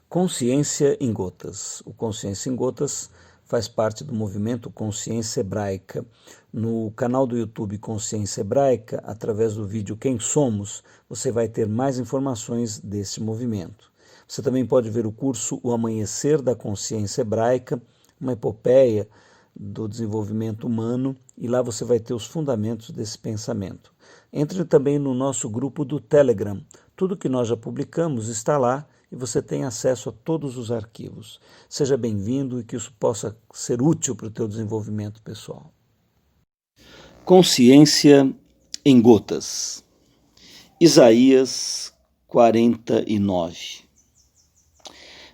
Consciência em Gotas. O Consciência em Gotas faz parte do movimento Consciência Hebraica. No canal do YouTube Consciência Hebraica, através do vídeo Quem Somos, você vai ter mais informações desse movimento. Você também pode ver o curso O Amanhecer da Consciência Hebraica, uma epopeia do desenvolvimento humano, e lá você vai ter os fundamentos desse pensamento. Entre também no nosso grupo do Telegram. Tudo que nós já publicamos está lá e você tem acesso a todos os arquivos. Seja bem-vindo e que isso possa ser útil para o teu desenvolvimento pessoal. Consciência em Gotas. Isaías 49.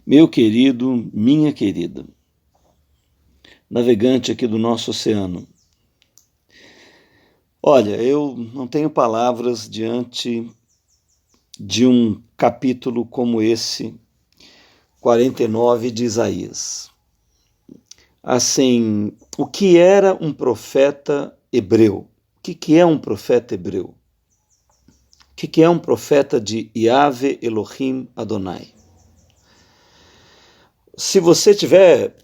Meu querido, minha querida, navegante aqui do nosso oceano, olha, eu não tenho palavras diante de um capítulo como esse, 49 de Isaías. Assim, o que era um profeta hebreu? O que é um profeta hebreu? O que é um profeta de Yahvé Elohim Adonai? Se você tiver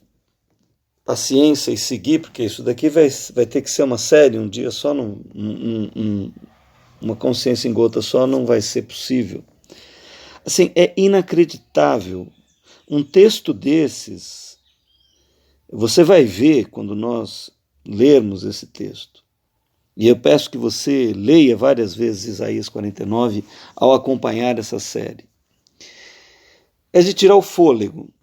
paciência e seguir, porque isso daqui vai ter que ser uma série, um dia só, uma consciência em gota só não vai ser possível. Assim, é inacreditável. Um texto desses, você vai ver quando nós lermos esse texto, e eu peço que você leia várias vezes Isaías 49 ao acompanhar essa série. É de tirar o fôlego.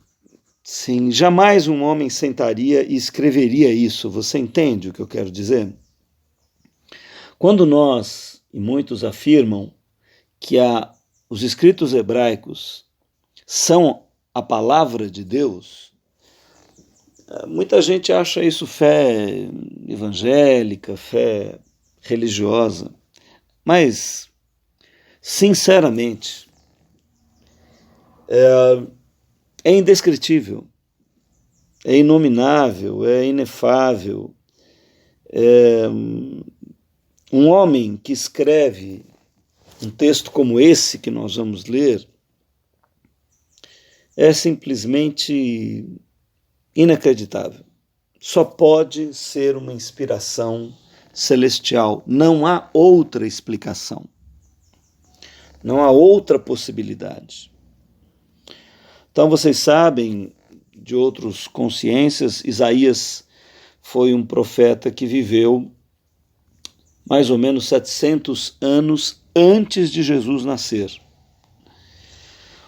Sim, jamais um homem sentaria e escreveria isso. Você entende o que eu quero dizer? Quando nós, e muitos afirmam, que os escritos hebraicos são a palavra de Deus, muita gente acha isso fé evangélica, fé religiosa. Mas, sinceramente, é indescritível, é inominável, é inefável. Um homem que escreve um texto como esse que nós vamos ler é simplesmente inacreditável. Só pode ser uma inspiração celestial. Não há outra explicação. Não há outra possibilidade. Então vocês sabem de outras consciências, Isaías foi um profeta que viveu mais ou menos 700 anos antes de Jesus nascer.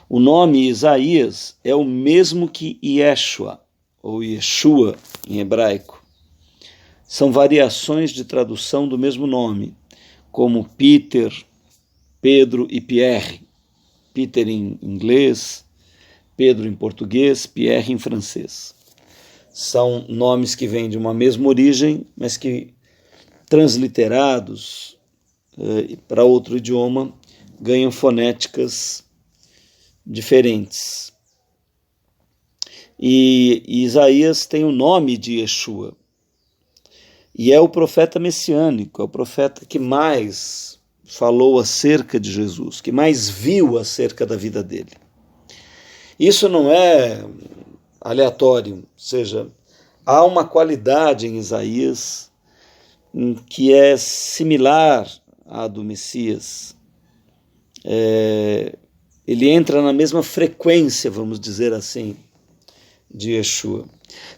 O nome Isaías é o mesmo que Yeshua, ou Yeshua em hebraico. São variações de tradução do mesmo nome, como Peter, Pedro e Pierre. Peter em inglês, Pedro em português, Pierre em francês. São nomes que vêm de uma mesma origem, mas que, transliterados para outro idioma, ganham fonéticas diferentes. E Isaías tem o nome de Yeshua. E é o profeta messiânico, é o profeta que mais falou acerca de Jesus, que mais viu acerca da vida dele. Isso não é aleatório, ou seja, há uma qualidade em Isaías que é similar à do Messias. Ele entra na mesma frequência, vamos dizer assim, de Yeshua.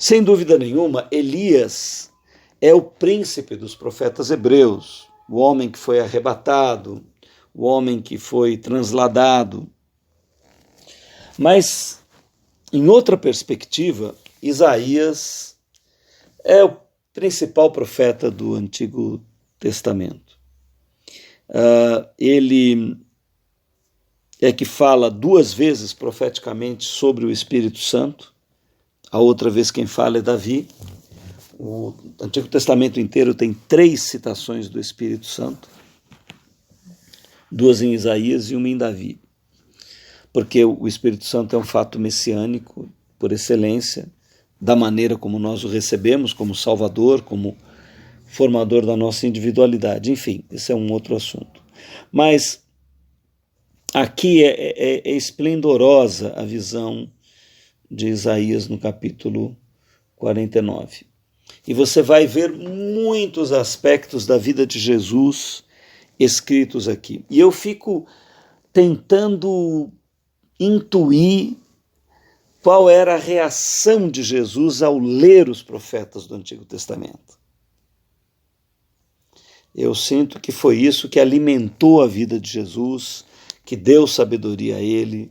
Sem dúvida nenhuma, Elias é o príncipe dos profetas hebreus, o homem que foi arrebatado, o homem que foi transladado. Mas, em outra perspectiva, Isaías é o principal profeta do Antigo Testamento. Ele é que fala 2 vezes profeticamente sobre o Espírito Santo. A outra vez quem fala é Davi. O Antigo Testamento inteiro tem 3 citações do Espírito Santo, 2 em Isaías e 1 em Davi. Porque o Espírito Santo é um fato messiânico por excelência, da maneira como nós o recebemos, como Salvador, como formador da nossa individualidade. Enfim, esse é um outro assunto. Mas aqui é esplendorosa a visão de Isaías no capítulo 49. E você vai ver muitos aspectos da vida de Jesus escritos aqui. E eu fico tentando intuir qual era a reação de Jesus ao ler os profetas do Antigo Testamento. Eu sinto que foi isso que alimentou a vida de Jesus, que deu sabedoria a ele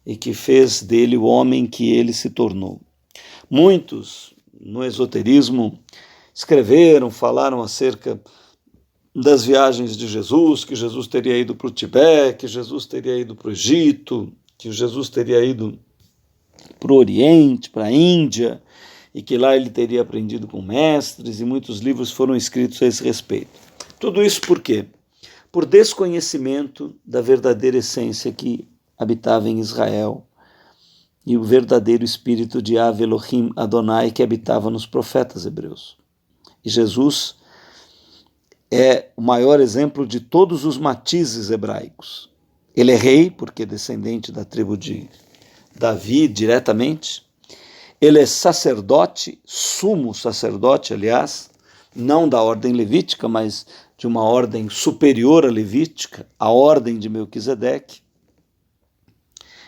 e que fez dele o homem que ele se tornou. Muitos, no esoterismo, escreveram, falaram acerca das viagens de Jesus, que Jesus teria ido para o Tibete, que Jesus teria ido para o Egito, que Jesus teria ido para o Oriente, para a Índia, e que lá ele teria aprendido com mestres, e muitos livros foram escritos a esse respeito. Tudo isso por quê? Por desconhecimento da verdadeira essência que habitava em Israel e o verdadeiro espírito de Yahvé Elohim Adonai que habitava nos profetas hebreus. E Jesus é o maior exemplo de todos os matizes hebraicos. Ele é rei, porque é descendente da tribo de Davi diretamente. Ele é sacerdote, sumo sacerdote, aliás, não da ordem levítica, mas de uma ordem superior à levítica, a ordem de Melquisedeque.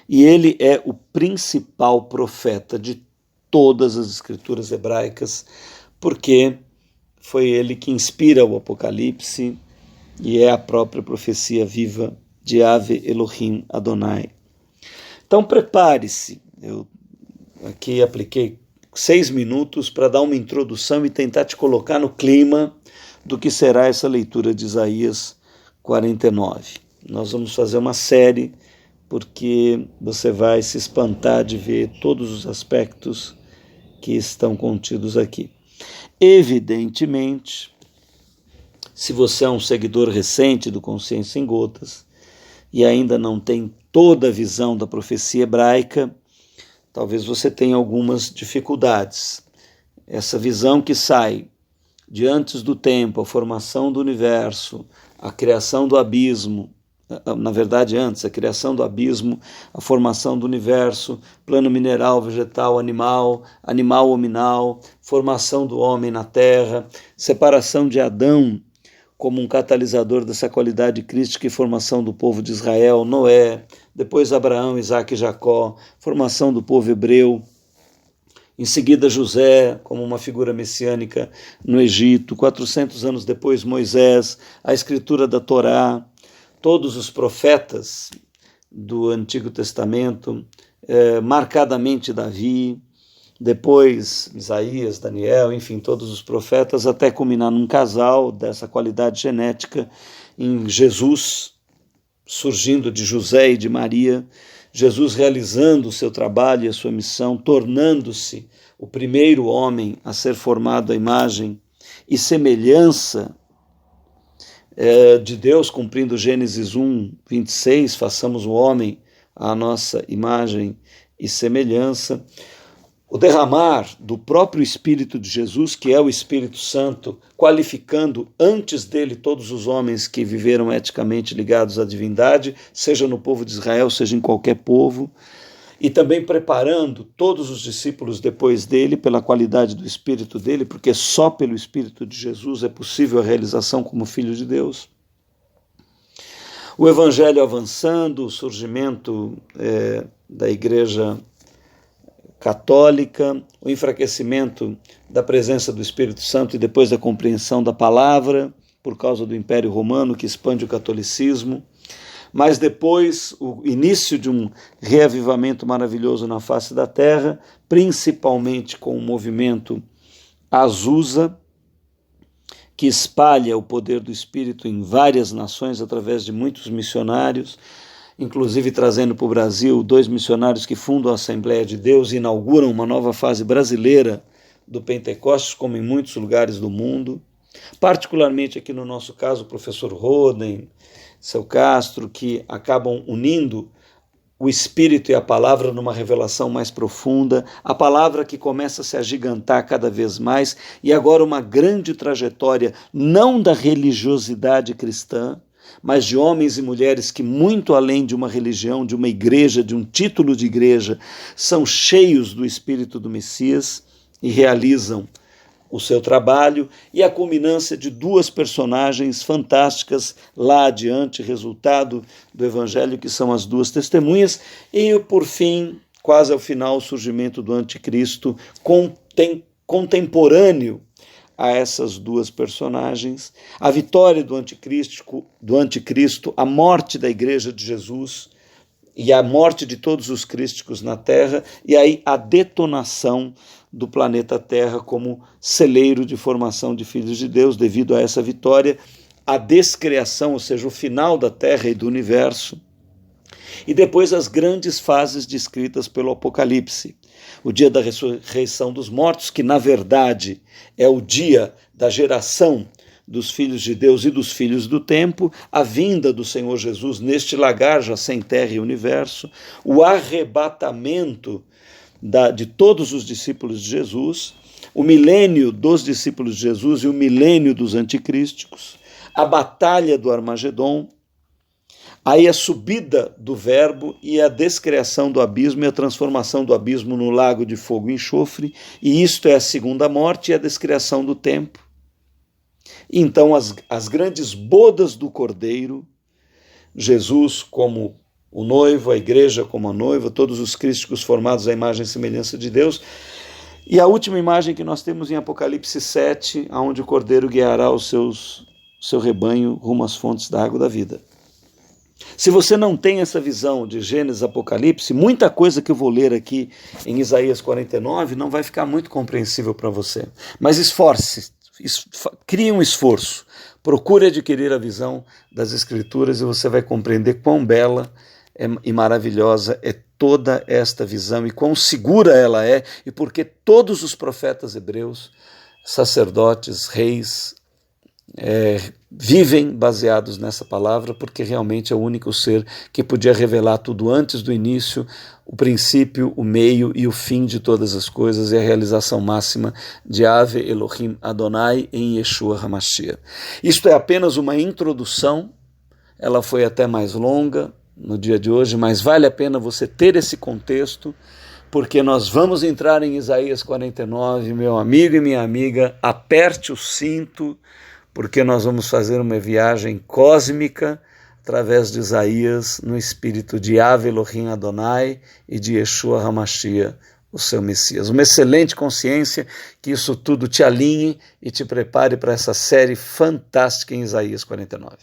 E ele é o principal profeta de todas as escrituras hebraicas, porque foi ele que inspira o Apocalipse e é a própria profecia viva de Yahvé Elohim Adonai. Então prepare-se. Eu aqui apliquei 6 minutos para dar uma introdução e tentar te colocar no clima do que será essa leitura de Isaías 49. Nós vamos fazer uma série porque você vai se espantar de ver todos os aspectos que estão contidos aqui. Evidentemente, se você é um seguidor recente do Consciência em Gotas e ainda não tem toda a visão da profecia hebraica, talvez você tenha algumas dificuldades. Essa visão que sai de antes do tempo, a formação do universo, a criação do abismo, na verdade antes, a criação do abismo, a formação do universo, plano mineral, vegetal, animal, animal hominal, formação do homem na terra, separação de Adão como um catalisador dessa qualidade crística e formação do povo de Israel, Noé, depois Abraão, Isaac e Jacó, formação do povo hebreu, em seguida José como uma figura messiânica no Egito, 400 anos depois Moisés, a escritura da Torá, todos os profetas do Antigo Testamento, marcadamente Davi, depois Isaías, Daniel, enfim, todos os profetas, até culminar num casal dessa qualidade genética em Jesus, surgindo de José e de Maria, Jesus realizando o seu trabalho e a sua missão, tornando-se o primeiro homem a ser formado à imagem e semelhança de Deus, cumprindo Gênesis 1, 26, façamos o homem à nossa imagem e semelhança. O derramar do próprio Espírito de Jesus, que é o Espírito Santo, qualificando antes dele todos os homens que viveram eticamente ligados à divindade, seja no povo de Israel, seja em qualquer povo, e também preparando todos os discípulos depois dele pela qualidade do Espírito dele, porque só pelo Espírito de Jesus é possível a realização como Filho de Deus. O Evangelho avançando, o surgimento da Igreja Católica, o enfraquecimento da presença do Espírito Santo e depois da compreensão da palavra, por causa do Império Romano que expande o catolicismo, mas depois o início de um reavivamento maravilhoso na face da terra, principalmente com o movimento Azusa, que espalha o poder do Espírito em várias nações através de muitos missionários, inclusive trazendo para o Brasil 2 missionários que fundam a Assembleia de Deus e inauguram uma nova fase brasileira do Pentecostes, como em muitos lugares do mundo, particularmente aqui no nosso caso o professor Roden, seu Castro, que acabam unindo o Espírito e a palavra numa revelação mais profunda, a palavra que começa a se agigantar cada vez mais, e agora uma grande trajetória, não da religiosidade cristã, mas de homens e mulheres que, muito além de uma religião, de uma igreja, de um título de igreja, são cheios do Espírito do Messias e realizam o seu trabalho, e a culminância de duas personagens fantásticas lá adiante, resultado do Evangelho, que são as duas testemunhas, e por fim, quase ao final, o surgimento do anticristo contemporâneo a essas duas personagens, a vitória do anticristo, a morte da Igreja de Jesus e a morte de todos os crísticos na Terra, e aí a detonação do planeta Terra como celeiro de formação de filhos de Deus, devido a essa vitória, a descriação, ou seja, o final da Terra e do universo, e depois as grandes fases descritas pelo Apocalipse. O dia da ressurreição dos mortos, que na verdade é o dia da geração dos filhos de Deus e dos filhos do tempo, a vinda do Senhor Jesus neste lagar já sem terra e universo, o arrebatamento de todos os discípulos de Jesus, o milênio dos discípulos de Jesus e o milênio dos anticrísticos, a batalha do Armagedon, aí a subida do Verbo e a descriação do abismo e a transformação do abismo no lago de fogo e enxofre, e isto é a segunda morte e a descriação do tempo. Então as grandes bodas do Cordeiro, Jesus como o noivo, a igreja como a noiva, todos os crísticos formados à imagem e semelhança de Deus, e a última imagem que nós temos em Apocalipse 7, onde o Cordeiro guiará o seu rebanho rumo às fontes da água da vida. Se você não tem essa visão de Gênesis e Apocalipse, muita coisa que eu vou ler aqui em Isaías 49 não vai ficar muito compreensível para você. Mas esforce, crie um esforço, procure adquirir a visão das Escrituras e você vai compreender quão bela e maravilhosa é toda esta visão e quão segura ela é, e porque todos os profetas hebreus, sacerdotes, reis, vivem baseados nessa palavra, porque realmente é o único ser que podia revelar tudo antes do início, o princípio, o meio e o fim de todas as coisas, e a realização máxima de Ave Elohim Adonai em Yeshua HaMashiach. Isto é apenas uma introdução, ela foi até mais longa no dia de hoje, mas vale a pena você ter esse contexto, porque nós vamos entrar em Isaías 49, meu amigo e minha amiga, aperte o cinto, porque nós vamos fazer uma viagem cósmica através de Isaías no espírito de Ave Elohim Adonai e de Yeshua HaMashiach, o seu Messias. Uma excelente consciência, que isso tudo te alinhe e te prepare para essa série fantástica em Isaías 49.